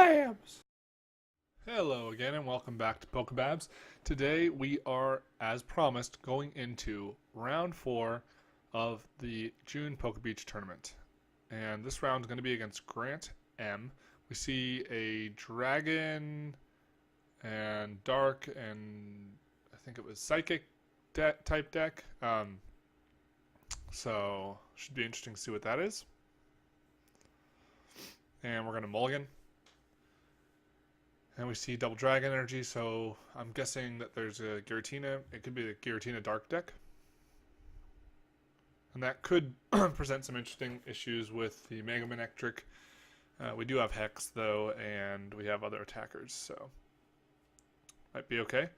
Pokebabs! Hello again and welcome back to Pokebabs. Today we are, as promised, going into round 4 of the June Pokebeach tournament. And this round is going to be against Grant M. We see a Dragon and Dark and I think it was Psychic type deck. So should be interesting to see what that is. And we're going to mulligan. And we see double dragon energy, so I'm guessing that there's a Giratina. It could be the Giratina Dark deck. And that could present some interesting issues with the M-Manectric. We do have Hex, though, and we have other attackers, so might be okay.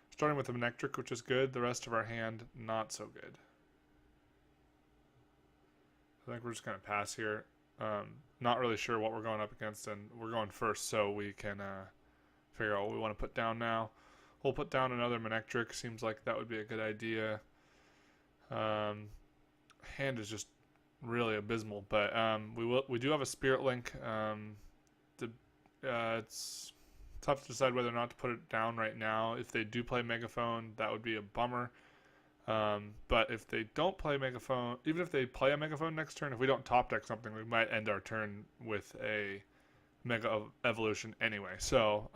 Starting with the Manectric, which is good. The rest of our hand, not so good. I think we're just going to pass here. Not really sure what we're going up against, and we're going first, so we can figure out what we want to put down now. We'll put down another Manectric. Seems like that would be a good idea. Hand is just really abysmal, but we do have a Spirit Link. It's tough to decide whether or not to put it down right now. If they do play Megaphone, that would be a bummer. But if they don't play Megaphone, even if they play a Megaphone next turn, if we don't top deck something, we might end our turn with a Mega Evolution anyway. So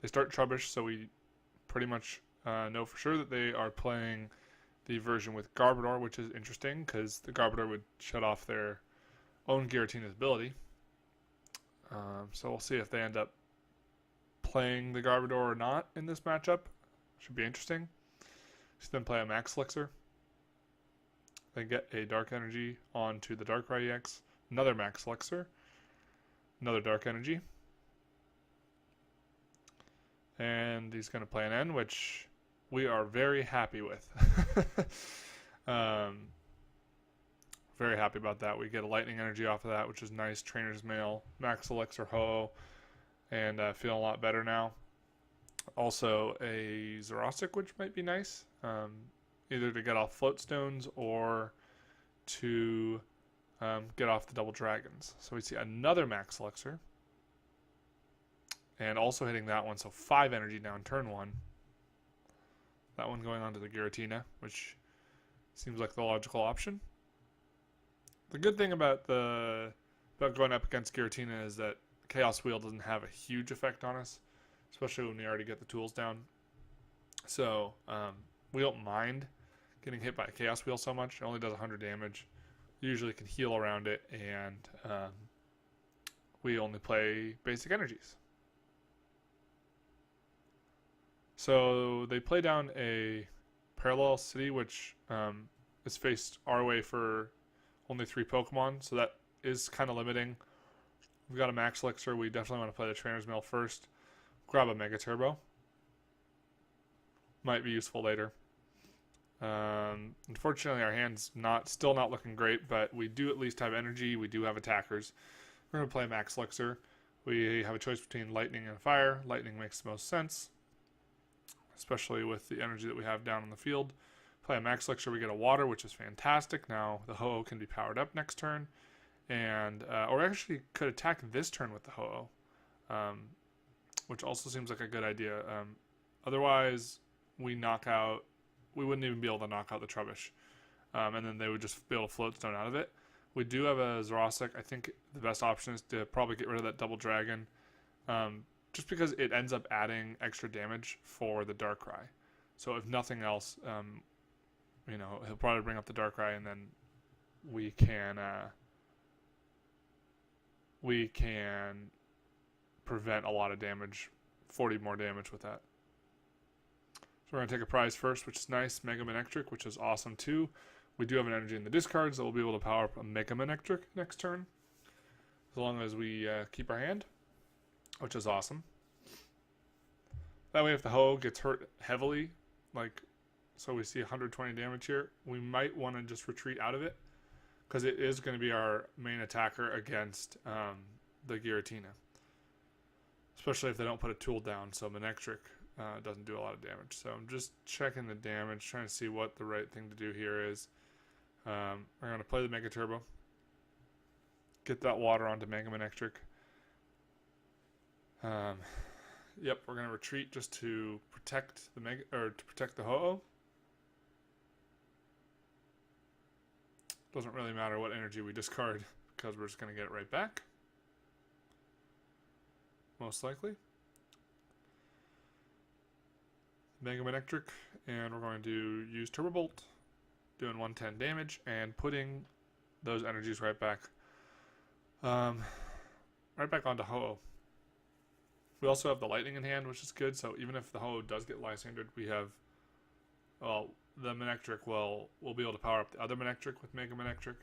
they start Trubbish, so we pretty much know for sure that they are playing the version with Garbodor, which is interesting because the Garbodor would shut off their own Giratina's ability. So we'll see if they end up playing the Garbodor or not in this matchup. Should be interesting. So then play a Max Elixir. Then get a Dark Energy onto the Darkrai EX. Another Max Elixir. Another Dark Energy. And he's going to play an N, which we are very happy with. Very happy about that. We get a Lightning Energy off of that, which is nice. Trainer's Mail, Max Elixir Ho, and feeling a lot better now. Also a Zerostic, which might be nice. Either to get off Float Stones or to get off the Double Dragons. So we see another Max Elixir. And also hitting that one, so 5 energy down turn 1. That one going on to the Giratina, which seems like the logical option. The good thing about going up against Giratina is that Chaos Wheel doesn't have a huge effect on us, especially when we already get the tools down. So we don't mind getting hit by a Chaos Wheel so much. It only does 100 damage. Usually can heal around it, and we only play basic energies. So they play down a Parallel City, which is faced our way for only 3 Pokemon, so that is kind of limiting. We've got a Max Elixir. We definitely want to play the Trainer's Mail first. Grab a Mega Turbo. Might be useful later. Unfortunately, our hand's still not looking great, but we do at least have energy. We do have attackers. We're going to play Max Elixir. We have a choice between Lightning and Fire. Lightning makes the most sense, especially with the energy that we have down in the field. Play a Max Elixir, we get a Water, which is fantastic. Now the Ho-Oh can be powered up next turn, and or actually could attack this turn with the Ho-Oh, which also seems like a good idea. Otherwise, we wouldn't even be able to knock out the Trubbish, and then they would just be able to Float Stone out of it. We do have a Zerostic. I think the best option is to probably get rid of that Double Dragon, just because it ends up adding extra damage for the Darkrai. So if nothing else, he'll probably bring up the Darkrai, and then we can prevent a lot of damage, 40 more damage with that. So we're going to take a prize first, which is nice, Mega Manectric, which is awesome too. We do have an energy in the discard, so we'll be able to power up a Mega Manectric next turn, as long as we keep our hand, which is awesome. That way if the Ho gets hurt heavily, so we see 120 damage here, we might want to just retreat out of it, because it is going to be our main attacker against the Giratina. Especially if they don't put a tool down, so Manectric doesn't do a lot of damage. So I'm just checking the damage, trying to see what the right thing to do here is. We're going to play the Mega Turbo. Get that Water onto Mega Manectric. Um, yep, we're gonna retreat just to protect the to protect the Ho-Oh. Doesn't really matter what energy we discard because we're just gonna get it right back. Most likely. M-Manectric, and we're going to use Turbo Bolt, doing 110 damage and putting those energies right back onto Ho-Oh. We also have the lightning in hand, which is good, so even if the Ho-Oh does get Lysandered, we have, well, the Manectric we'll be able to power up the other Manectric with M-Manectric.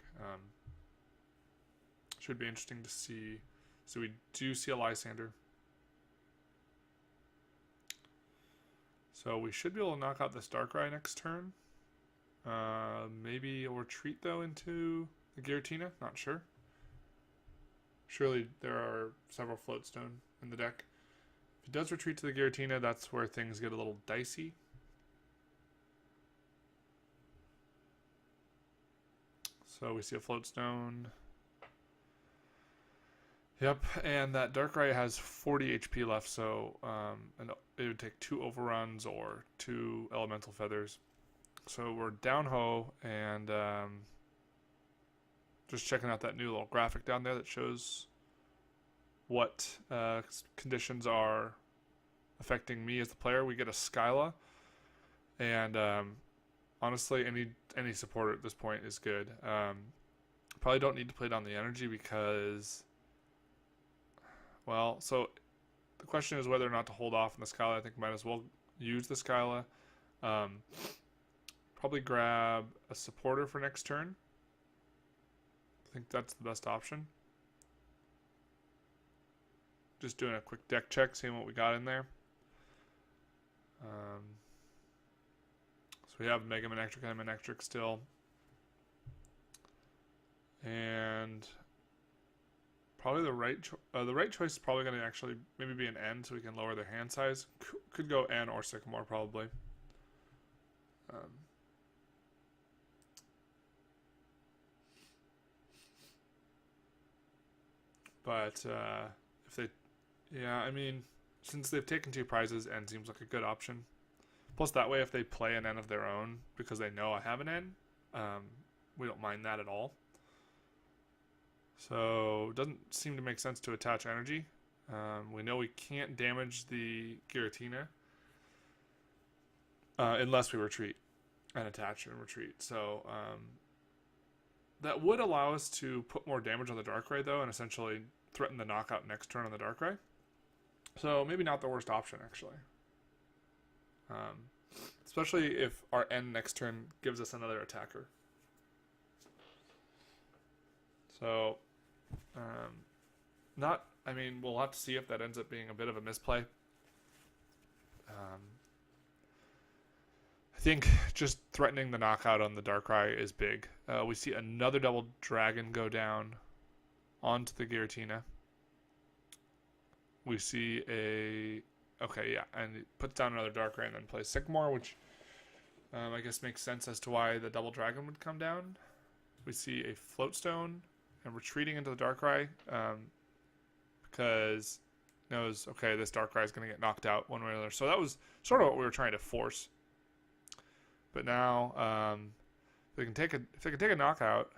Should be interesting to see. So we do see a Lysander. So we should be able to knock out this Darkrai next turn. Maybe a retreat though into the Giratina, not sure. Surely there are several Floatstone in the deck. If he does retreat to the Giratina, that's where things get a little dicey. So we see a Floatstone. Yep, and that Darkrai has 40 HP left, so and it would take 2 overruns or 2 elemental feathers. So we're down Ho, and just checking out that new little graphic down there that shows what conditions are affecting me as the player. We get a Skyla, and honestly, any supporter at this point is good. Probably don't need to play down the energy because, well, so the question is whether or not to hold off on the Skyla. I think might as well use the Skyla. Probably grab a supporter for next turn. I think that's the best option. Just doing a quick deck check, seeing what we got in there. So we have M-Manectric and M-Manectric still. And probably the right choice is probably going to actually maybe be an N, so we can lower their hand size. Could go N or Sycamore probably. But if they, yeah, I mean, since they've taken 2 prizes, N seems like a good option. Plus, that way, if they play an N of their own because they know I have an N, we don't mind that at all. So it doesn't seem to make sense to attach energy. We know we can't damage the Giratina unless we retreat and attach and retreat. So that would allow us to put more damage on the Darkrai, though, and essentially threaten the knockout next turn on the Darkrai. So maybe not the worst option, actually. Especially if our N next turn gives us another attacker. So, I mean, we'll have to see if that ends up being a bit of a misplay. I think just threatening the knockout on the Darkrai is big. We see another double dragon go down onto the Giratina. We see okay, yeah, and it puts down another Darkrai and then plays Sycamore, which I guess makes sense as to why the double dragon would come down. We see a Floatstone and retreating into the Darkrai because it knows, okay, this Darkrai is going to get knocked out one way or another. So that was sort of what we were trying to force. But now, if they can take a knockout,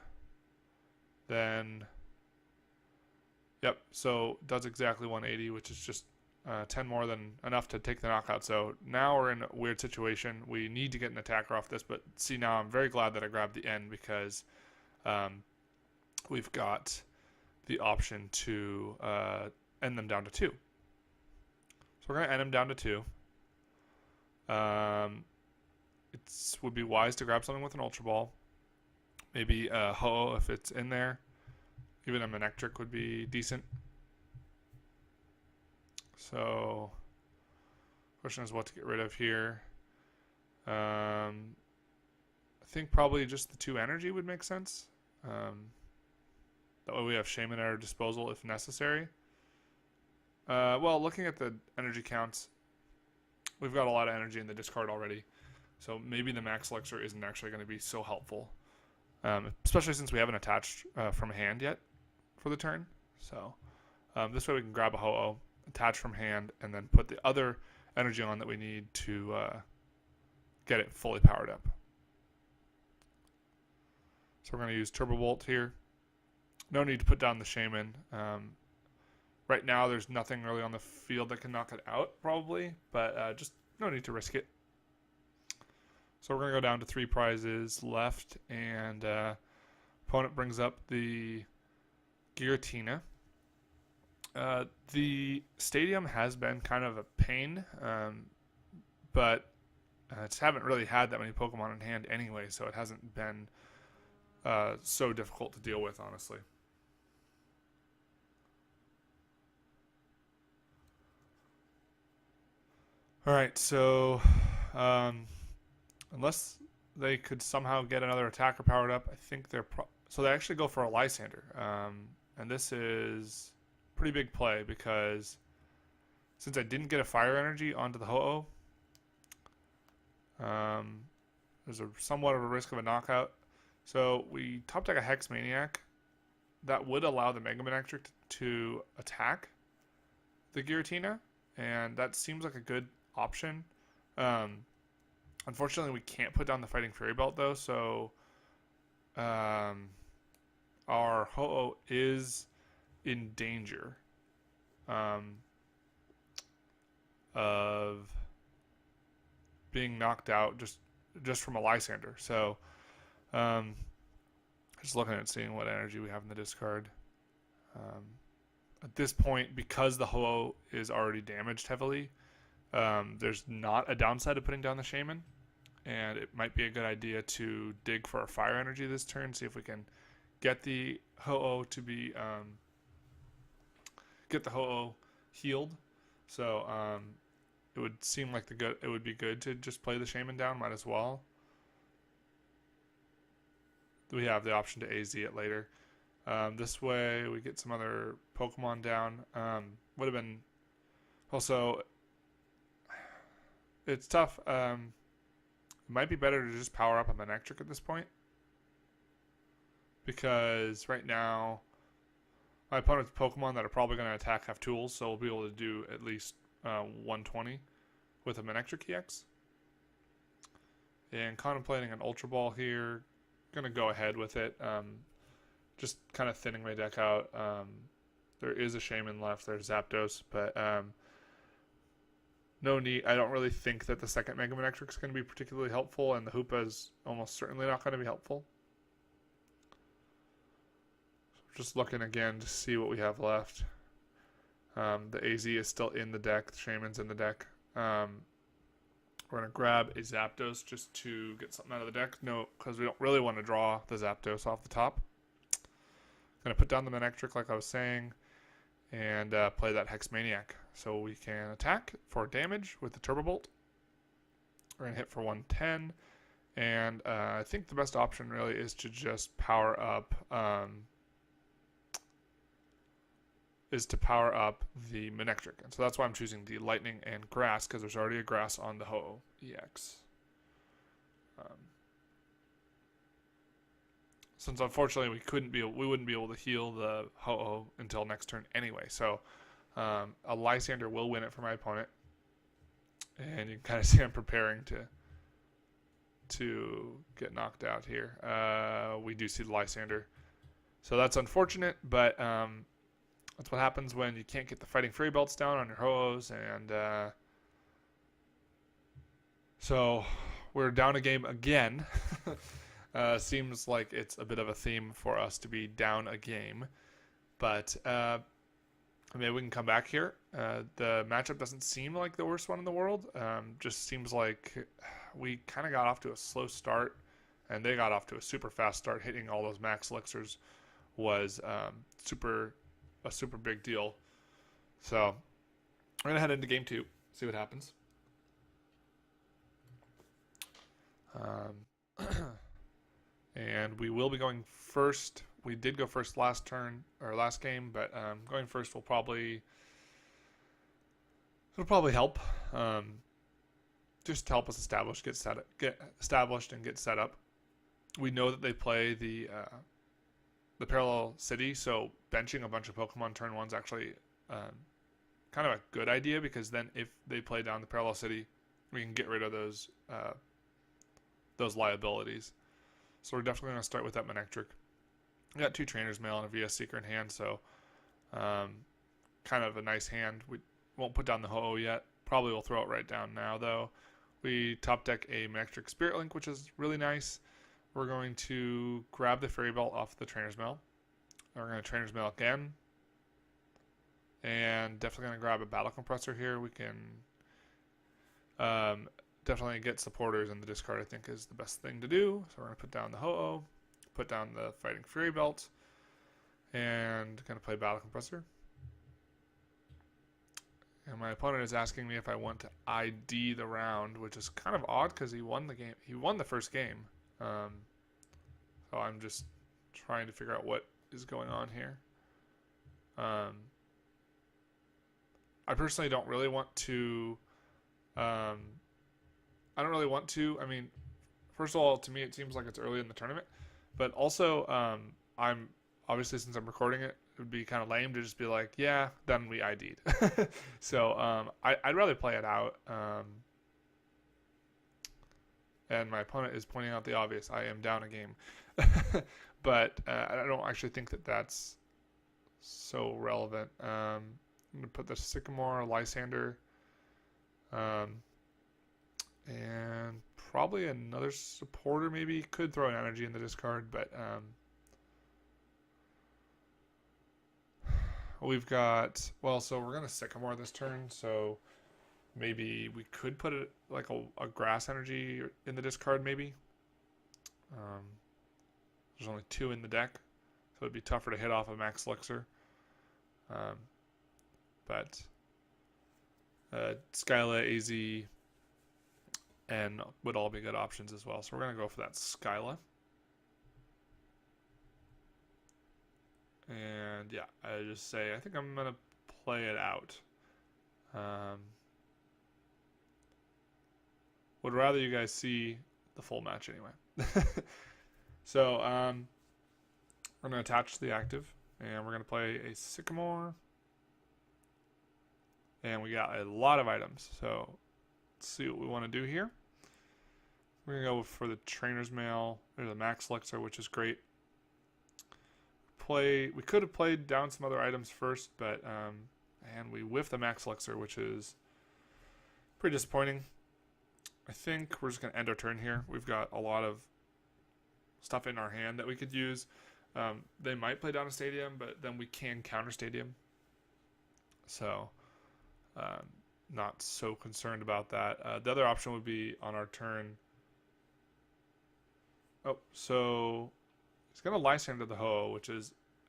then yep. So does exactly 180, which is just 10 more than enough to take the knockout. So now we're in a weird situation. We need to get an attacker off this, but see, now I'm very glad that I grabbed the N because we've got the option to end them down to 2. So we're going to end them down to 2. It would be wise to grab something with an Ultra Ball. Maybe a Ho-Oh if it's in there. Even a Manectric would be decent. So, question is what to get rid of here. I think probably just the 2 energy would make sense. That way we have Shaman at our disposal if necessary. Well, looking at the energy counts, we've got a lot of energy in the discard already. So maybe the Max Elixir isn't actually going to be so helpful. Especially since we haven't attached from hand yet for the turn. So this way we can grab a Ho-Oh attach from hand, and then put the other energy on that we need to get it fully powered up. So we're going to use Turbo Bolt here. No need to put down the Shaman. Right now, there's nothing really on the field that can knock it out, probably, but just no need to risk it. So we're going to go down to 3 prizes left, and opponent brings up the Giratina. The stadium has been kind of a pain, but just haven't really had that many Pokemon in hand anyway, so it hasn't been so difficult to deal with, honestly. Alright, so unless they could somehow get another attacker powered up, I think they're... so they actually go for a Lysander. And this is pretty big play because since I didn't get a fire energy onto the Ho-Oh, there's somewhat of a risk of a knockout. So we top deck a Hex Maniac. That would allow the M-Manectric to attack the Giratina, and that seems like a good option. Unfortunately, we can't put down the Fighting Fairy Belt, though, so our Ho-Oh is in danger of being knocked out just from a Lysander. So just looking at seeing what energy we have in the discard. At this point, because the Ho-Oh is already damaged heavily, there's not a downside to putting down the Shaman, and it might be a good idea to dig for a fire energy this turn, see if we can get the Ho-Oh to be get the Ho-Oh healed. So it would seem like it would be good to just play the Shaman down. Might as well. We have the option to AZ it later. This way we get some other Pokemon down. Would have been also. It's tough. It might be better to just power up a Manectric at this point, because right now my opponent's Pokemon that are probably going to attack have tools, so we'll be able to do at least 120 with a Manectric EX. And contemplating an Ultra Ball here. Going to go ahead with it. Just kind of thinning my deck out. There is a Shaman left. There's Zapdos, but no need. I don't really think that the second Mega Manectric is going to be particularly helpful, and the Hoopa is almost certainly not going to be helpful. Just looking again to see what we have left. The AZ is still in the deck. The Shaman's in the deck. We're going to grab a Zapdos just to get something out of the deck. No, because we don't really want to draw the Zapdos off the top. Going to put down the Manectric like I was saying, and play that Hex Maniac. So we can attack for damage with the Turbo Bolt. We're going to hit for 110. And I think the best option really is to just power up... the Manectric. And so that's why I'm choosing the Lightning and Grass, because there's already a Grass on the Ho-Oh EX. Since unfortunately we wouldn't be able to heal the Ho-Oh until next turn anyway. So a Lysander will win it for my opponent. And you can kind of see I'm preparing to get knocked out here. We do see the Lysander. So that's unfortunate, but that's what happens when you can't get the Fighting Fairy Belts down on your Ho-Ohs, and so we're down a game again. Seems like it's a bit of a theme for us to be down a game, but maybe we can come back here. The matchup doesn't seem like the worst one in the world. Just seems like we kind of got off to a slow start, and they got off to a super fast start. Hitting all those max elixirs was a super big deal. So we're gonna head into game 2, see what happens. And we will be going first. We did go first last turn or last game, but going first will probably help. Just to help us get established and get set up. We know that they play the Parallel City, so benching a bunch of Pokemon turn 1's actually kind of a good idea, because then if they play down the Parallel City, we can get rid of those liabilities. So we're definitely going to start with that Manectric. We got 2 Trainer's Mail and a VS Seeker in hand, so kind of a nice hand. We won't put down the Ho-Oh yet. Probably will throw it right down now, though. We top deck a Manectric Spirit Link, which is really nice. We're going to grab the Fairy Belt off the Trainer's Mail. We're going to Trainer's Mail again. And definitely going to grab a Battle Compressor here. We can definitely get supporters in the discard, I think, is the best thing to do. So we're going to put down the Ho-Oh, put down the Fighting Fury Belt, and going to play Battle Compressor. And my opponent is asking me if I want to ID the round, which is kind of odd because he won the game. He won the first game. So I'm just trying to figure out what is going on here. I personally don't really want to. I don't really want to. I mean, first of all, to me it seems like it's early in the tournament, but also I'm obviously, since I'm recording it, it would be kind of lame to just be like, yeah, then we ID'd. So I'd rather play it out. And my opponent is pointing out the obvious. I am down a game. But I don't actually think that that's so relevant. I'm going to put the Sycamore, Lysander, and probably another supporter maybe. Could throw an energy in the discard, but we've got, well, so we're going to Sycamore this turn, so maybe we could put it like a grass energy in the discard maybe. There's only 2 in the deck, so it'd be tougher to hit off a Max Elixir. But Skyla, AZ, and would all be good options as well. So we're going to go for that Skyla. And yeah, I just say, I think I'm going to play it out. Would rather you guys see the full match anyway. So we're going to attach the active, and we're going to play a Sycamore. And we got a lot of items, so let's see what we want to do here. We're going to go for the Trainer's Mail. There's a Max Elixir, which is great. We could have played down some other items first, but and we whiffed the Max Elixir, which is pretty disappointing. I think we're just going to end our turn here. We've got a lot of stuff in our hand that we could use. They might play down a Stadium, but then we can counter Stadium. So not so concerned about that. The other option would be on our turn. Oh, so he's going to Lysander the Ho,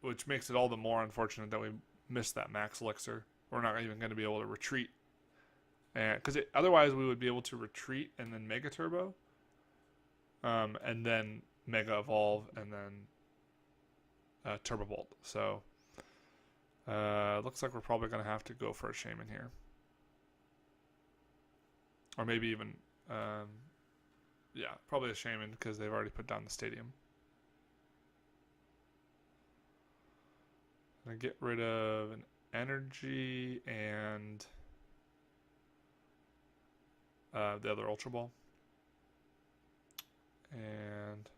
which makes it all the more unfortunate that we missed that Max Elixir. We're not even going to be able to retreat. Because otherwise we would be able to retreat and then Mega Turbo. And then Mega Evolve and then Turbo Bolt. So looks like we're probably going to have to go for a Shaman here. Or maybe even, yeah, probably a Shaman because they've already put down the Stadium. I'm going to get rid of an energy and the other Ultra Ball. And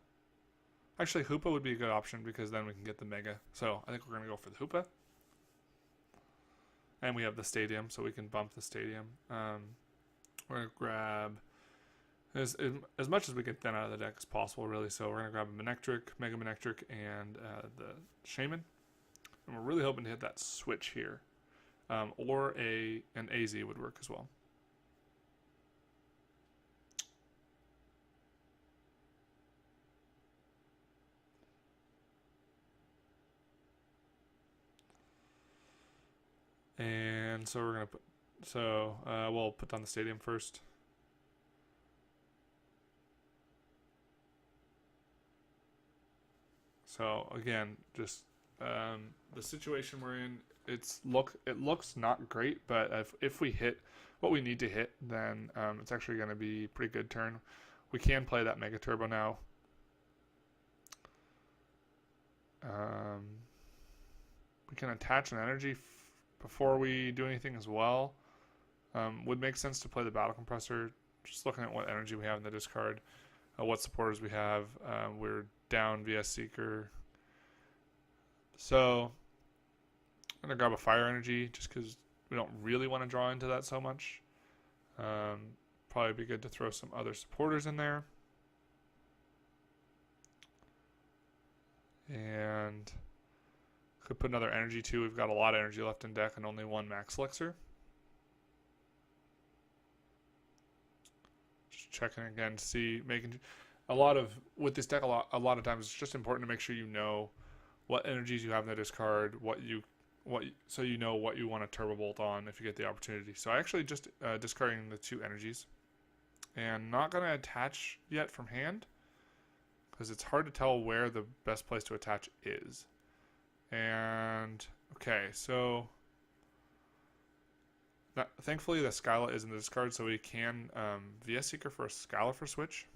actually Hoopa would be a good option because then we can get the Mega. So I think we're going to go for the Hoopa. And we have the Stadium, so we can bump the Stadium. We're going to grab as much as we get then out of the deck as possible, really. So we're going to grab a Manectric, Mega Manectric, and the Shaman. And we're really hoping to hit that switch here. Or an AZ would work as well. And so we're going to we'll put down the Stadium first. So again, just the situation we're in, it looks not great, but if we hit what we need to hit, then it's actually going to be a pretty good turn. We can play that Mega Turbo now. We can attach an energy, before we do anything as well, would make sense to play the Battle Compressor. Just looking at what energy we have in the discard, what supporters we have. We're down VS Seeker. So I'm going to grab a Fire Energy just because we don't really want to draw into that so much. Probably be good to throw some other supporters in there. And could put another energy too. We've got a lot of energy left in deck and only one Max Elixir. Just checking again to see, making a lot of with this deck. A lot of times it's just important to make sure you know what energies you have in the discard, so you know what you want to Turbo Bolt on if you get the opportunity. So I actually just discarding the 2 energies, and not gonna attach yet from hand, because it's hard to tell where the best place to attach is. And okay, so thankfully the Skyla is in the discard, so we can VS Seeker for a Skyla for switch.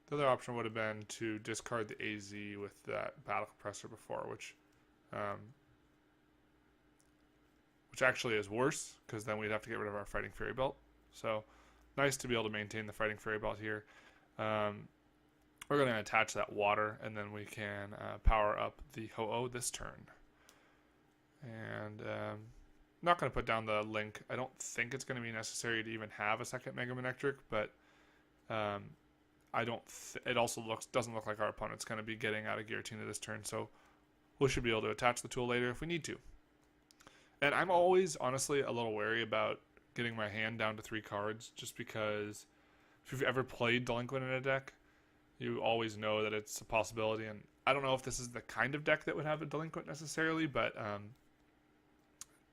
The other option would have been to discard the AZ with that Battle Compressor before, which actually is worse, because then we'd have to get rid of our Fighting Fairy Belt. So nice to be able to maintain the Fighting Fairy Belt here. We're going to attach that water, and then we can power up the Ho-Oh this turn. And not going to put down the Link. I don't think it's going to be necessary to even have a second Mega Manectric, but it also doesn't look like our opponent's going to be getting out of Giratina this turn, so we should be able to attach the tool later if we need to. And I'm always, honestly, a little wary about getting my hand down to 3 cards, just because if you've ever played Delinquent in a deck, you always know that it's a possibility. And I don't know if this is the kind of deck that would have a Delinquent necessarily, but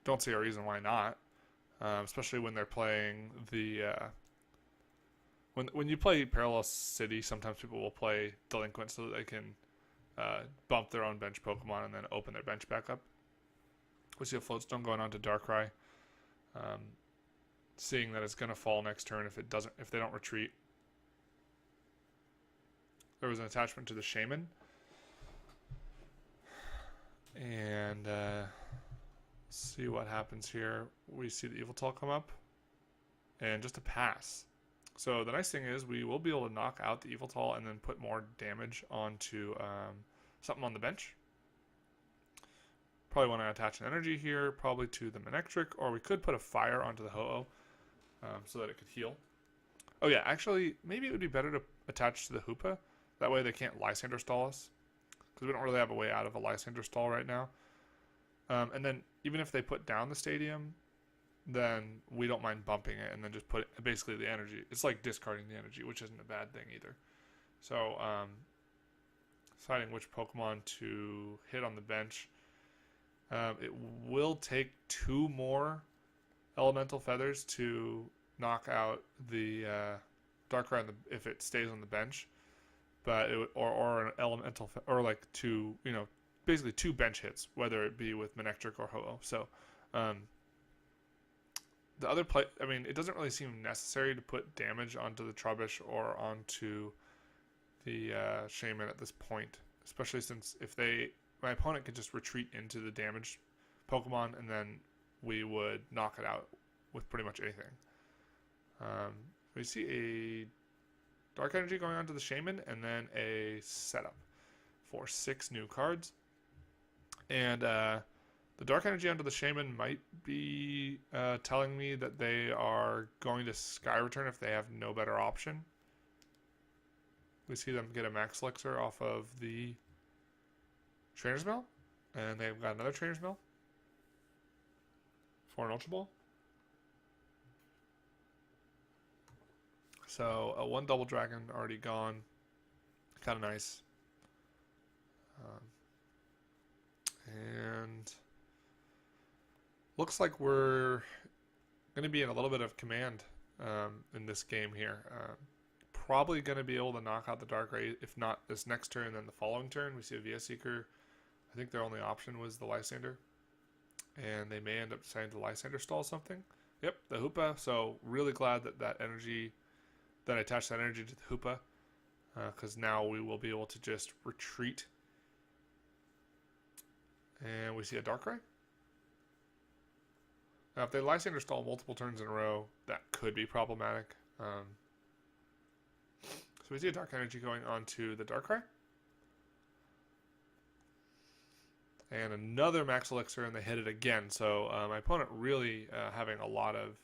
don't see a reason why not, especially when they're playing the... When you play Parallel City, sometimes people will play Delinquent so that they can bump their own bench Pokemon and then open their bench back up. We see a Floatstone going on to Darkrai, seeing that it's going to fall next turn if they don't retreat. There was an attachment to the Shaman, and see what happens here. We see the Yveltal come up, and just a pass. So the nice thing is we will be able to knock out the Yveltal and then put more damage onto something on the bench. Probably want to attach an energy here, probably to the Manectric, or we could put a fire onto the Ho-Oh so that it could heal. Oh yeah, actually, maybe it would be better to attach to the Hoopa. That way they can't Lysander stall us, because we don't really have a way out of a Lysander stall right now. And then even if they put down the stadium, then we don't mind bumping it and then just put basically the energy. It's like discarding the energy, which isn't a bad thing either. So deciding which Pokemon to hit on the bench. It will take 2 more Elemental Feathers to knock out the Darkrai if it stays on the bench, but or an Elemental or like 2, basically 2 bench hits, whether it be with Manectric or Ho-Oh. So the other play, it doesn't really seem necessary to put damage onto the Trubbish or onto the Shaman at this point, especially since my opponent could just retreat into the damaged Pokemon, and then we would knock it out with pretty much anything. We see a Dark Energy going on to the Shaman, and then a setup for 6 new cards. And the Dark Energy onto the Shaman might be telling me that they are going to Sky Return if they have no better option. We see them get a Max Elixir off of the Trainer's Mail, and they've got another Trainer's Mail for an Ultra Ball. So 1 Double Dragon already gone, kind of nice. And looks like we're going to be in a little bit of command in this game here. Probably going to be able to knock out the Darkrai, if not this next turn, then the following turn. We see a VS Seeker. I think their only option was the Lysander, and they may end up deciding to Lysander stall something. Yep, the Hoopa. So really glad that I attached that energy to the Hoopa. because now we will be able to just retreat. And we see a Darkrai. Now, if they Lysander stall multiple turns in a row, that could be problematic. So we see a Dark Energy going onto the Darkrai. And another Max Elixir, and they hit it again. So my opponent really having a lot of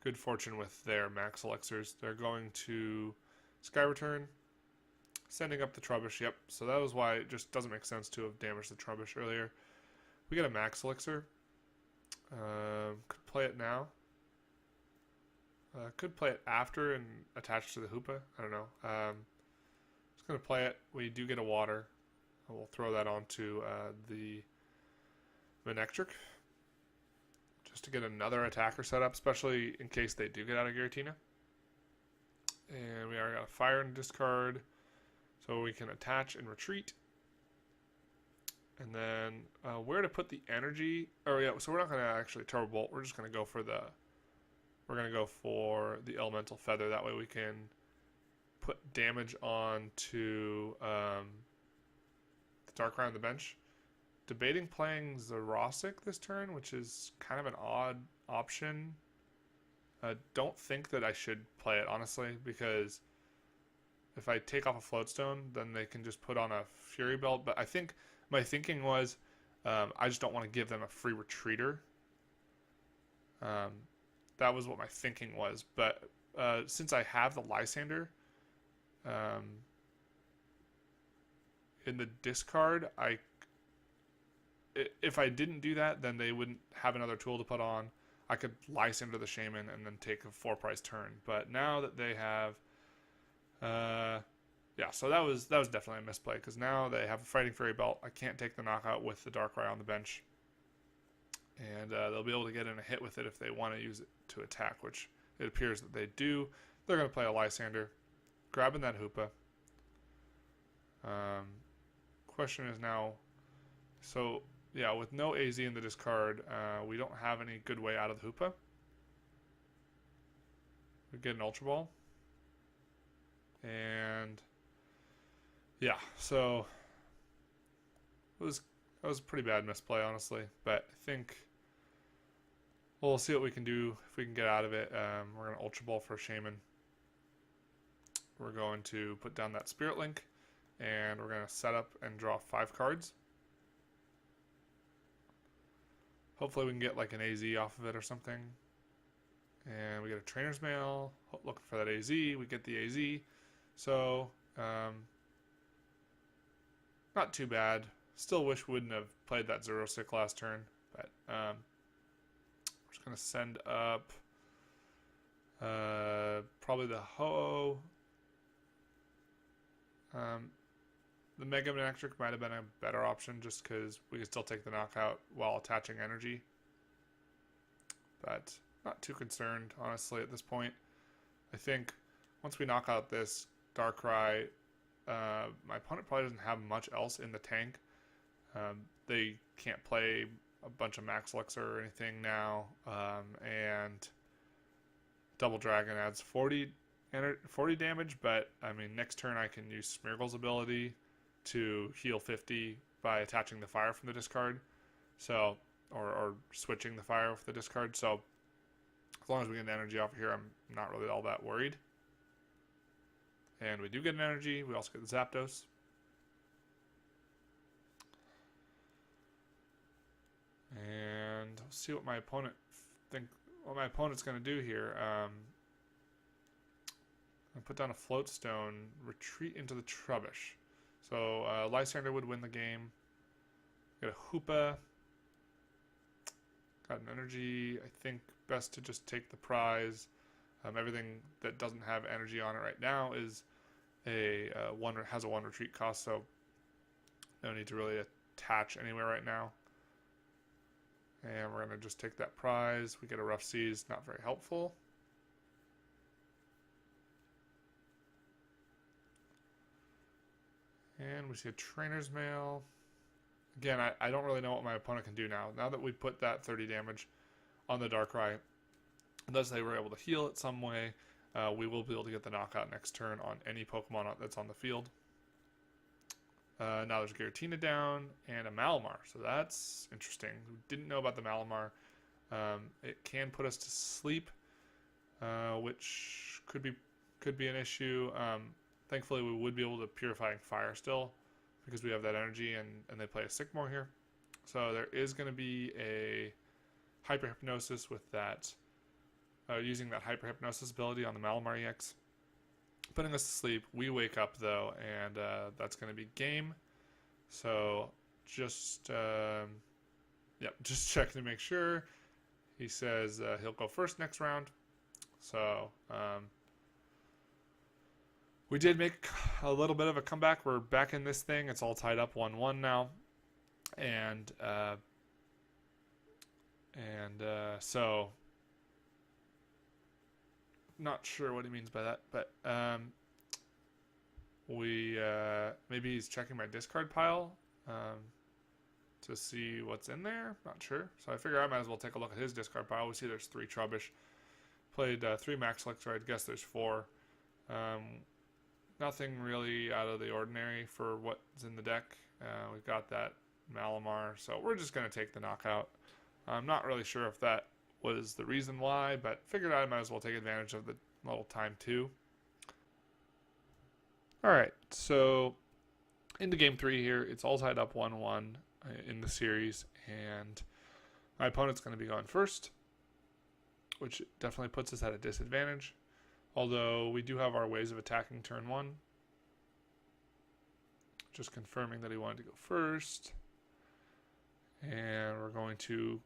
good fortune with their Max Elixirs. They're going to Sky Return, sending up the Trubbish. Yep, so that was why it just doesn't make sense to have damaged the Trubbish earlier. We get a Max Elixir. Could play it now. Could play it after and attach to the Hoopa. I don't know. Just going to play it. We do get a water. We'll throw that onto the M-Manectric just to get another attacker set up, especially in case they do get out of Giratina. And we already got a fire and discard, so we can attach and retreat. And then where to put the energy? Oh yeah, so we're not going to actually Turbo Bolt. We're just going to go for the Elemental Feather. That way we can put damage onto the Darkrai on the bench. Debating playing Zerosic this turn, which is kind of an odd option. Don't think that I should play it, honestly, because if I take off a Floatstone, then they can just put on a Fury Belt. But I think my thinking was I just don't want to give them a free retreater. That was what my thinking was. But since I have the Lysander in the discard, if I didn't do that, then they wouldn't have another tool to put on. I could Lysander the Shaman and then take a 4-price turn. But now that they have... yeah, so that was definitely a misplay, because now they have a Fighting Fury Belt. I can't take the knockout with the Darkrai on the bench. And they'll be able to get in a hit with it if they want to use it to attack, which it appears that they do. They're going to play a Lysander, grabbing that Hoopa. Question is now... So, yeah, with no AZ in the discard, we don't have any good way out of the Hoopa. We get an Ultra Ball. And yeah, so that was a pretty bad misplay, honestly. But I think we'll see what we can do if we can get out of it. We're going to Ultra Ball for a Shaman. We're going to put down that Spirit Link, and we're going to set up and draw 5 cards. Hopefully we can get like an AZ off of it or something. And we get a Trainer's Mail, looking for that AZ. We get the AZ. So, not too bad. Still wish we wouldn't have played that Zerosic last turn. But we're just going to send up probably the Ho-Oh. The Mega M-Manectric might have been a better option just because we could still take the knockout while attaching energy. But not too concerned, honestly, at this point. I think once we knock out this Darkrai, my opponent probably doesn't have much else in the tank. They can't play a bunch of Max Elixir or anything now. And Double Dragon adds 40 damage, but I mean, next turn I can use Smeargle's ability to heal 50 by attaching the fire from the discard. So, or switching the fire with the discard. So, as long as we get an energy off of here, I'm not really all that worried. And we do get an energy. We also get the Zapdos. And we'll see what my opponent's going to do here. I'll put down a Floatstone, retreat into the Trubbish. So Lysander would win the game. Get a Hoopa. Got an energy. I think best to just take the prize. Everything that doesn't have energy on it right now is has a 1 retreat cost, so no need to really attach anywhere right now. And we're going to just take that prize. We get a Rough Seas, not very helpful. And we see a Trainer's Mail. Again, I don't really know what my opponent can do now. Now that we put that 30 damage on the Darkrai, unless they were able to heal it some way, we will be able to get the knockout next turn on any Pokemon that's on the field. Now there's Giratina down and a Malamar, so that's interesting. We didn't know about the Malamar. It can put us to sleep, which could be an issue. Thankfully, we would be able to Purifying Fire still because we have that energy, and they play a Sycamore here. So there is going to be a Hyper Hypnosis with that, using that Hyper Hypnosis ability on the Malamar EX. Putting us to sleep. We wake up though, and that's going to be game. So just just checking to make sure. He says he'll go first next round. So we did make a little bit of a comeback. We're back in this thing. It's all tied up 1-1 now, and so. Not sure what he means by that, but maybe he's checking my discard pile to see what's in there. Not sure. So I figure I might as well take a look at his discard pile. We see there's 3 Trubbish. Played 3 Max Elixir. I guess there's 4. Nothing really out of the ordinary for what's in the deck. We've got that Malamar, so we're just going to take the knockout. I'm not really sure if that was the reason why, but figured I might as well take advantage of the little time too. Alright, so into game 3 here, it's all tied up 1-1 in the series, and my opponent's going to be going first, which definitely puts us at a disadvantage, although we do have our ways of attacking turn 1. Just confirming that he wanted to go first, and we're going to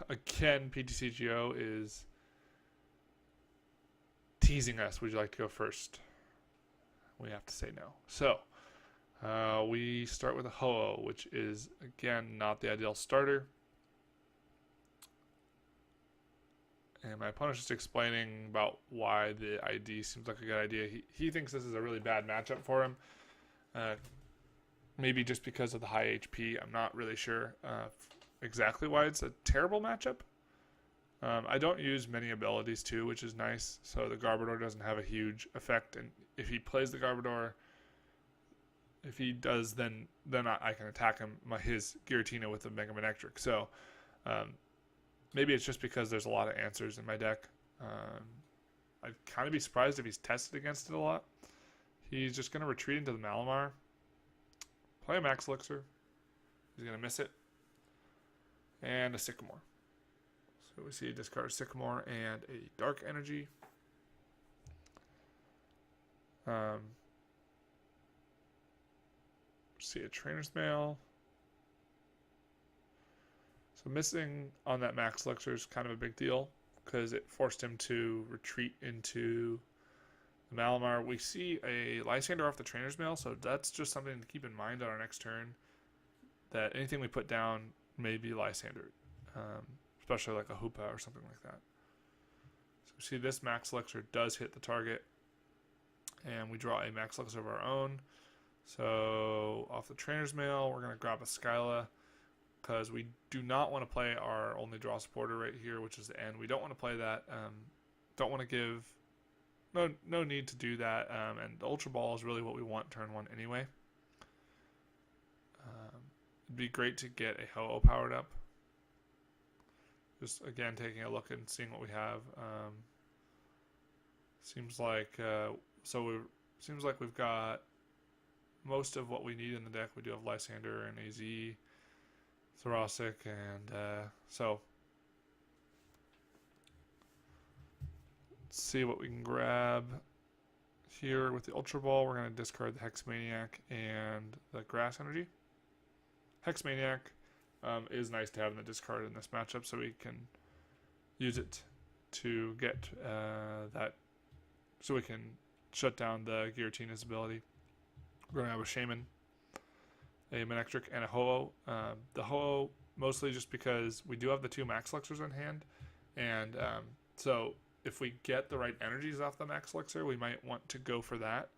again, PTCGO is teasing us. Would you like to go first? We have to say no. So, we start with a Ho-Oh, which is, again, not the ideal starter. And my opponent's just explaining about why the ID seems like a good idea. He thinks this is a really bad matchup for him. Maybe just because of the high HP. I'm not really sure exactly why it's a terrible matchup. I don't use many abilities too, which is nice. So the Garbodor doesn't have a huge effect. And if he plays the Garbodor, if he does, then I can attack him, his Giratina with the M-Manectric. So maybe it's just because there's a lot of answers in my deck. I'd kind of be surprised if he's tested against it a lot. He's just going to retreat into the Malamar. Play a Max Elixir. He's going to miss it. And a Sycamore. So we see a discard Sycamore and a Dark Energy. See a Trainer's Mail. So missing on that Max Elixir is kind of a big deal because it forced him to retreat into the Malamar. We see a Lysander off the Trainer's Mail, so that's just something to keep in mind on our next turn. That anything we put down may be Lysander, especially like a Hoopa or something like that. So we see this Max Elixir does hit the target, and we draw a Max Elixir of our own. So off the Trainer's Mail, we're going to grab a Skyla because we do not want to play our only draw supporter right here, which is the end. We don't want to play that. Don't want to give... No need to do that. And the Ultra Ball is really what we want turn 1 anyway. It'd be great to get a Ho-Oh powered up. Just again taking a look and seeing what we have. Seems like we've got most of what we need in the deck. We do have Lysander and AZ, Thoracic, and so let's see what we can grab here with the Ultra Ball. We're going to discard the Hex Maniac and the Grass Energy. Hex Maniac is nice to have in the discard in this matchup, so we can use it to get that, so we can shut down the Giratina's ability. We're going to have a Shaman, a Manectric, and a Ho-Oh. The Ho-Oh mostly just because we do have the 2 Max Elixirs in hand, and so if we get the right energies off the Max Elixir, we might want to go for that.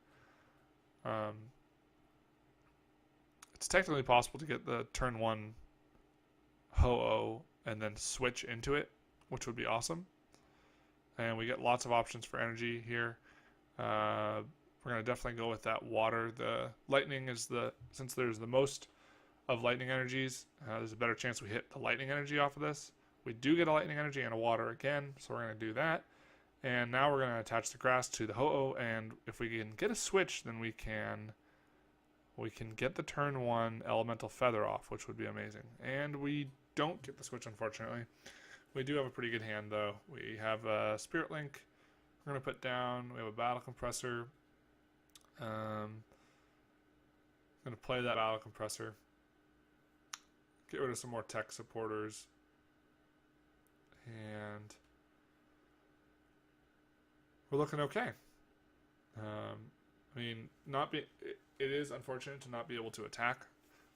It's technically possible to get the turn 1 Ho-Oh and then switch into it, which would be awesome. and we get lots of options for energy here. We're going to definitely go with that water. The lightning is since there's the most of lightning energies, there's a better chance we hit the lightning energy off of this. We do get a lightning energy and a water again, so we're going to do that. And now we're going to attach the grass to the Ho-Oh, and if we can get a switch, then we can get the turn 1 elemental feather off, which would be amazing. And we don't get the switch, unfortunately. We do have a pretty good hand, though. We have a Spirit Link. We're going to put down, we have a Battle Compressor. I'm going to play that Battle Compressor. Get rid of some more tech supporters. And we're looking okay. I mean, it is unfortunate to not be able to attack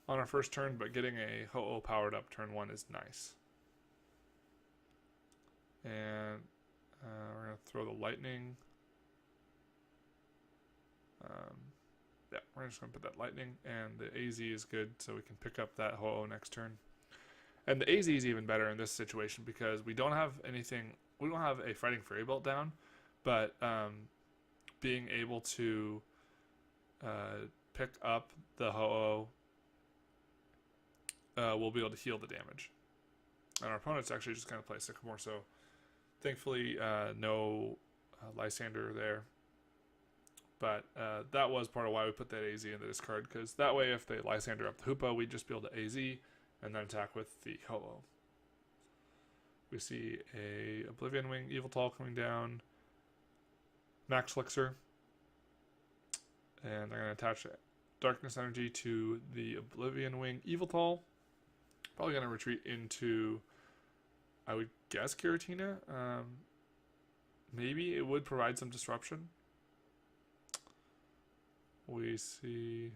on our first turn, but getting a Ho-Oh powered up turn 1 is nice. And we're going to throw the lightning. Yeah, we're just going to put that lightning, and the AZ is good, so we can pick up that Ho-Oh next turn. And the AZ is even better in this situation because we don't have anything. We don't have a Fighting Fairy Belt down, but being able to pick up the Ho-Oh, we'll be able to heal the damage. And our opponent's actually just going to play Sycamore, so thankfully no Lysander there. But that was part of why we put that AZ in the discard, because that way if they Lysander up the Hoopa, we'd just be able to AZ and then attack with the Ho-Oh. We see a Oblivion Wing Eviltal coming down, Max Elixir, and they're going to attach Darkness Energy to the Oblivion Wing Eviltal. Probably going to retreat into, I would guess, Giratina. Maybe it would provide some disruption. We see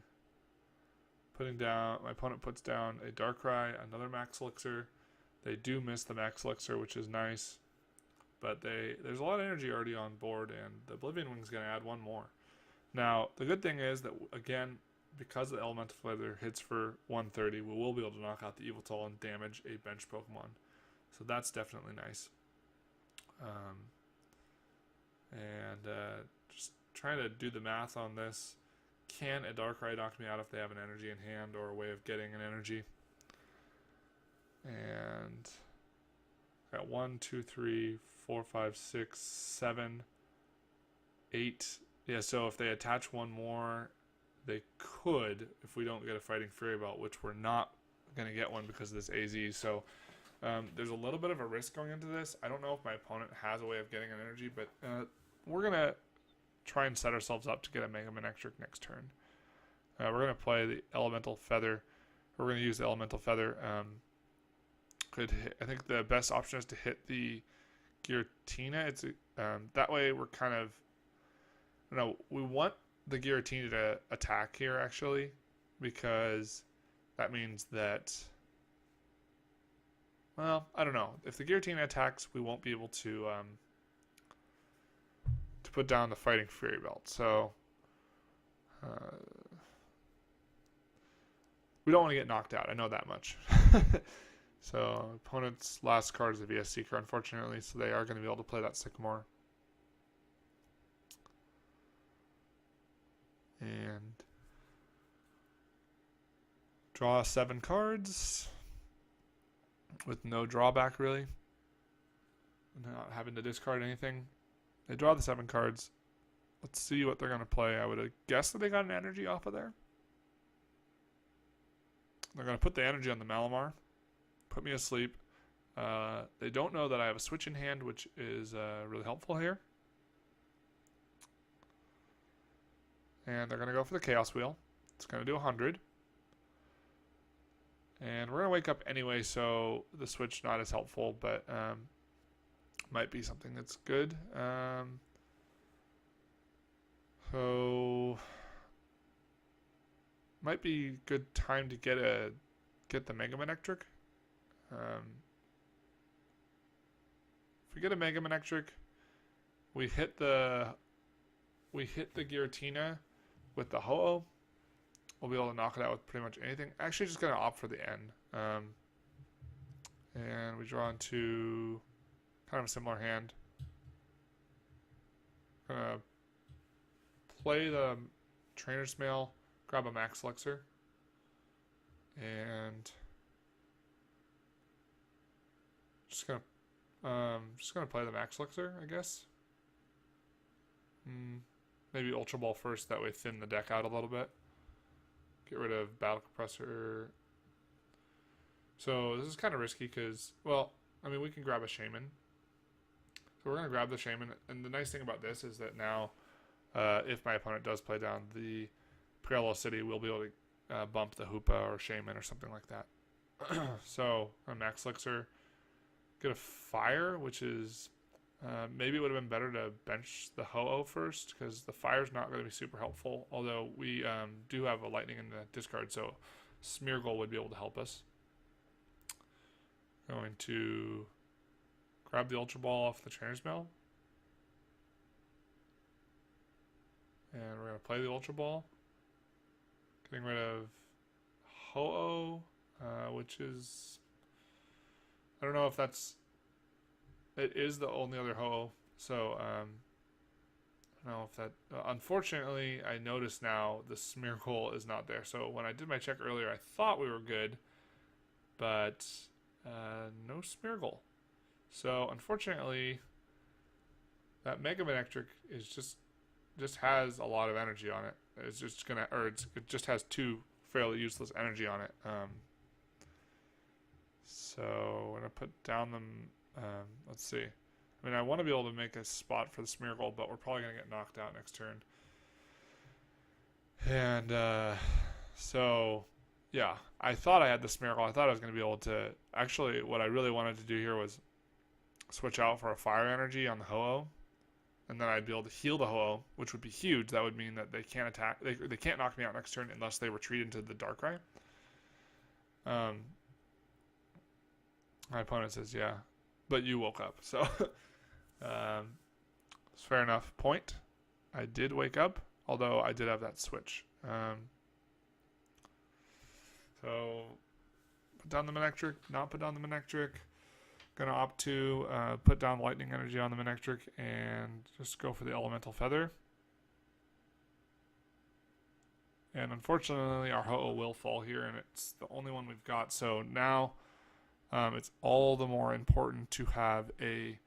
my opponent puts down a Darkrai, another Max Elixir. They do miss the Max Elixir, which is nice. But there's a lot of energy already on board, and the Oblivion Wing is going to add one more. Now, the good thing is that, again, because the Elemental Feather hits for 130, we will be able to knock out the Eviltal and damage a bench Pokemon. So that's definitely nice. Just trying to do the math on this. Can a Darkrai knock me out if they have an energy in hand or a way of getting an energy? And got 1, 2, 3, 4, 5, 6, 7, 8. Yeah, so if they attach one more, they could, if we don't get a Fighting Fairy Belt, which we're not going to get one because of this AZ. So there's a little bit of a risk going into this. I don't know if my opponent has a way of getting an energy, but we're going to try and set ourselves up to get a M-Manectric next turn. We're going to play the Elemental Feather. We're going to use the Elemental Feather. I think the best option is to hit the Giratina. It's that way we're kind of, we want the Giratina to attack here actually, because that means that, well, I don't know. If the Giratina attacks, we won't be able to put down the Fighting Fairy Belt. So we don't want to get knocked out. I know that much. So opponent's last card is a VS Seeker, unfortunately, so they are going to be able to play that Sycamore. And draw 7 cards with no drawback, really. Not having to discard anything. They draw the 7 cards. Let's see what they're going to play. I would guess that they got an energy off of there. They're going to put the energy on the Malamar. Put me asleep. They don't know that I have a switch in hand, which is really helpful here. And they're going to go for the Chaos Wheel. It's going to do 100. And we're going to wake up anyway, so the switch not as helpful, but might be something that's good. So might be good time to get the M-Manectric. If we get a M-Manectric, we hit the Giratina with the Ho-Oh. We'll be able to knock it out with pretty much anything. Actually, just gonna opt for the N. And we draw into kind of a similar hand. Gonna play the Trainer's Mail, grab a Max Elixir, and just gonna play the Max Elixir, I guess. Maybe Ultra Ball first, that way thin the deck out a little bit. Get rid of Battle Compressor. So this is kind of risky because, well, I mean, we can grab a Shaman. So we're going to grab the Shaman. And the nice thing about this is that now, if my opponent does play down the Parallel City, we'll be able to bump the Hoopa or Shaman or something like that. So, a Max Elixir. Get a Fire, which is... maybe it would have been better to bench the Ho-Oh first, because the Fire's not going to be super helpful. Although we do have a Lightning in the discard, so Smeargle would be able to help us. Going to grab the Ultra Ball off the Trainer's Mail. And we're going to play the Ultra Ball. Getting rid of Ho-Oh, which is... I don't know if that's... It is the only other Ho-Oh, so I don't know if that... unfortunately, I notice now the Smeargle is not there. So when I did my check earlier, I thought we were good, but no Smeargle. So unfortunately, that M-Manectric is just has a lot of energy on it. It's just gonna, or it just has 2 fairly useless energy on it. So we're gonna put down them. Let's see. I mean, I want to be able to make a spot for the Smeargle, but we're probably going to get knocked out next turn. And so, yeah, I thought I had the Smeargle. I thought I was going to be able to... Actually, what I really wanted to do here was switch out for a Fire Energy on the Ho-Oh, and then I'd be able to heal the Ho-Oh, which would be huge. That would mean that they can't attack... They can't knock me out next turn unless they retreat into the Darkrai. My opponent says, yeah. But you woke up, so it's fair enough. Point. I did wake up, although I did have that switch. So put down the Manectric, not put down the Manectric. Gonna opt to put down Lightning Energy on the Manectric and just go for the Elemental Feather. And unfortunately, our Ho-Oh will fall here, and it's the only one we've got. So now... it's all the more important to have a,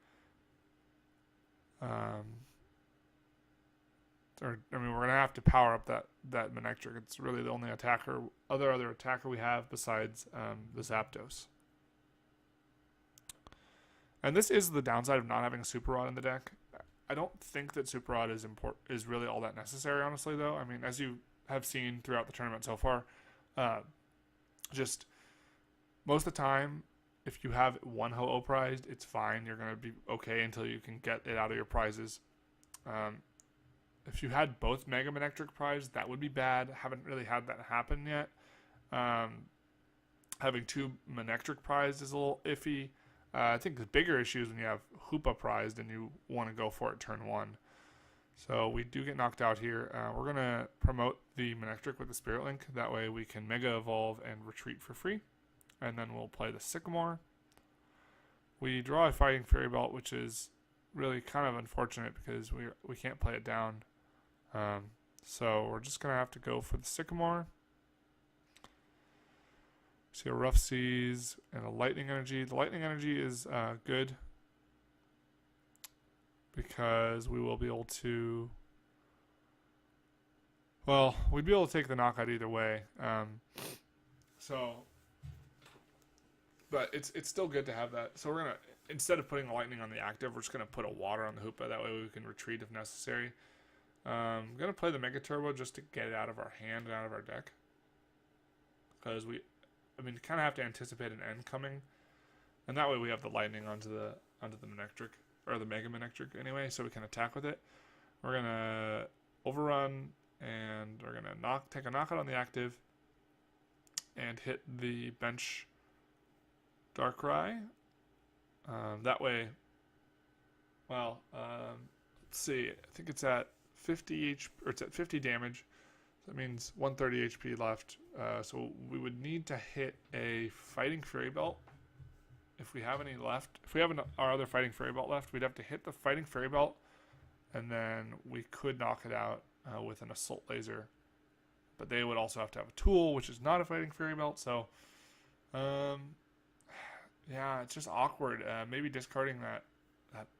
we're going to have to power up that Manectric. It's really the only other attacker we have besides the Zapdos. And this is the downside of not having a Super Rod in the deck. I don't think that Super Rod is really all that necessary, honestly, though. I mean, as you have seen throughout the tournament so far, just most of the time, if you have one Ho-Oh prized, it's fine. You're going to be okay until you can get it out of your prizes. If you had both Mega Manectric prized, that would be bad. Haven't really had that happen yet. Having 2 Manectric prized is a little iffy. I think the bigger issue is when you have Hoopa prized and you want to go for it turn 1. So we do get knocked out here. We're going to promote the Manectric with the Spirit Link. That way we can Mega Evolve and retreat for free. And then we'll play the Sycamore. We draw a Fighting Fairy Belt, which is really kind of unfortunate because we can't play it down. So we're just going to have to go for the Sycamore. See a Rough Seas and a Lightning Energy. The Lightning Energy is good because we will be able to... Well, we'd be able to take the knockout either way. But it's still good to have that. So we're going to, instead of putting the Lightning on the active, we're just going to put a Water on the Hoopa. That way we can retreat if necessary. I'm going to play the Mega Turbo just to get it out of our hand and out of our deck. Because kind of have to anticipate an end coming. And that way we have the Lightning onto the Manectric, or the Mega Manectric anyway, so we can attack with it. We're going to Overrun, and we're going to take a knockout on the active, and hit the bench Darkrai. That way, well, let's see. I think it's at 50 HP, or it's at 50 damage. So that means 130 HP left. So we would need to hit a Fighting Fairy Belt if we have any left. If we have our other Fighting Fairy Belt left, we'd have to hit the Fighting Fairy Belt and then we could knock it out with an Assault Laser. But they would also have to have a tool, which is not a Fighting Fairy Belt, so yeah, it's just awkward. Maybe discarding that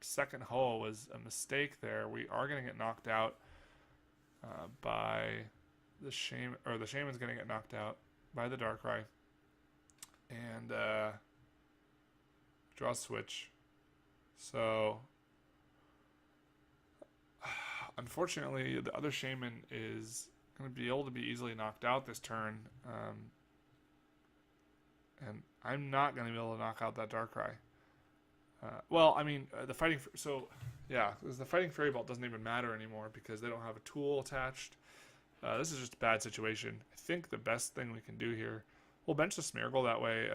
second Ho was a mistake there. We are going to get knocked out by the Shaman, or the Shaman's going to get knocked out by the Darkrai. And draw switch. So unfortunately, the other Shaman is going to be able to be easily knocked out this turn. And I'm not going to be able to knock out that Darkrai. Well, I mean, the Fighting... So, yeah, the Fighting Fairy Belt doesn't even matter anymore because they don't have a tool attached. This is just a bad situation. I think the best thing we can do here... We'll bench the Smeargle that way.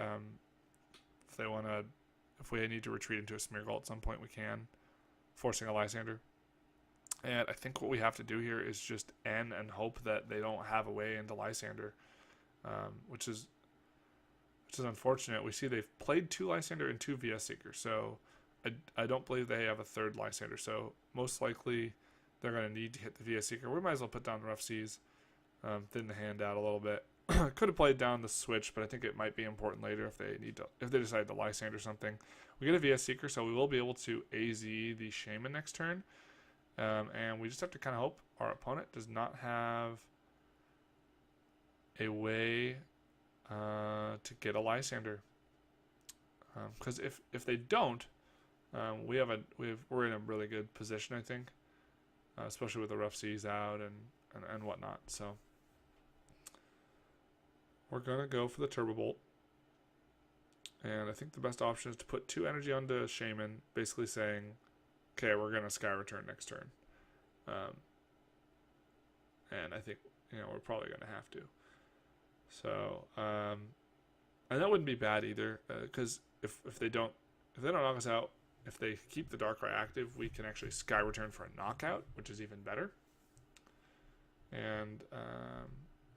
If they want to... If we need to retreat into a Smeargle at some point, we can. Forcing a Lysander. And I think what we have to do here is just N and hope that they don't have a way into Lysander. Which is unfortunate. We see they've played 2 Lysander and 2 VS Seeker, so I don't believe they have a third Lysander, so most likely they're going to need to hit the VS Seeker. We might as well put down Rough Seas, thin the hand out a little bit. Could have played down the switch, but I think it might be important later if they decide to Lysander something. We get a VS Seeker, so we will be able to AZ the Shaman next turn, and we just have to kind of hope our opponent does not have a way to get a Lysander, because if they don't, we're in a really good position, I think, especially with the Rough Seas out and whatnot. So we're gonna go for the Turbo Bolt, and I think the best option is to put 2 energy onto Shaman, basically saying, okay, we're gonna Sky Return next turn, and I think we're probably gonna have to. So, and that wouldn't be bad either, because if they don't knock us out, if they keep the Darkrai active, we can actually Sky Return for a knockout, which is even better. And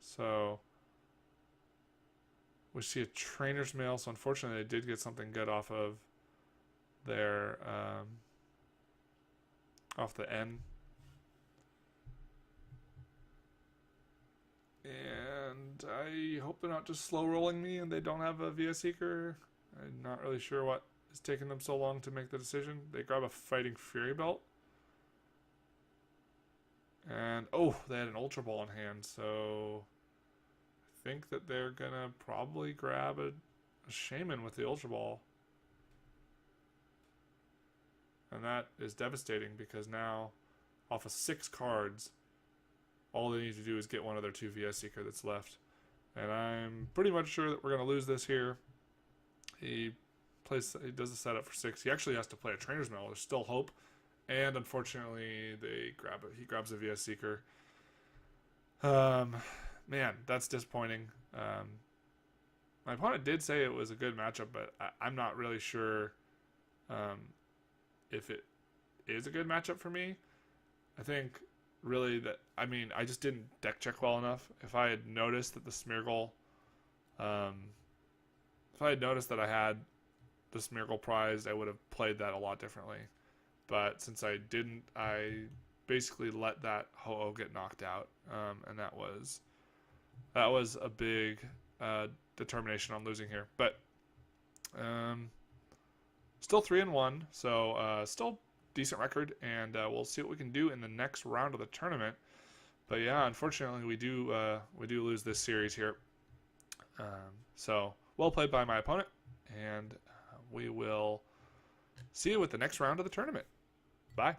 so we see a Trainer's Mail. So unfortunately, they did get something good off of their off the N. And I hope they're not just slow rolling me and they don't have a VS Seeker. I'm not really sure what is taking them so long to make the decision. They grab a Fighting Fury Belt. And, oh, they had an Ultra Ball in hand, so I think that they're going to probably grab a Shaman with the Ultra Ball. And that is devastating because now, off of 6 cards, all they need to do is get one of their 2 VS Seeker that's left. And I'm pretty much sure that we're going to lose this here. He does the setup for 6. He actually has to play a Trainer's Mail. There's still hope. And unfortunately, he grabs a VS Seeker. Man, that's disappointing. My opponent did say it was a good matchup, but I'm not really sure if it is a good matchup for me. I think really that, I just didn't deck check well enough. If I had noticed that the Smeargle, if I had noticed that I had the Smeargle prized, I would have played that a lot differently. But since I didn't, I basically let that Ho-Oh get knocked out, and that was a big determination on losing here. But still 3-1, so still decent record, and we'll see what we can do in the next round of the tournament. But yeah, unfortunately, we do lose this series here. So well played by my opponent, and we will see you with the next round of the tournament. Bye.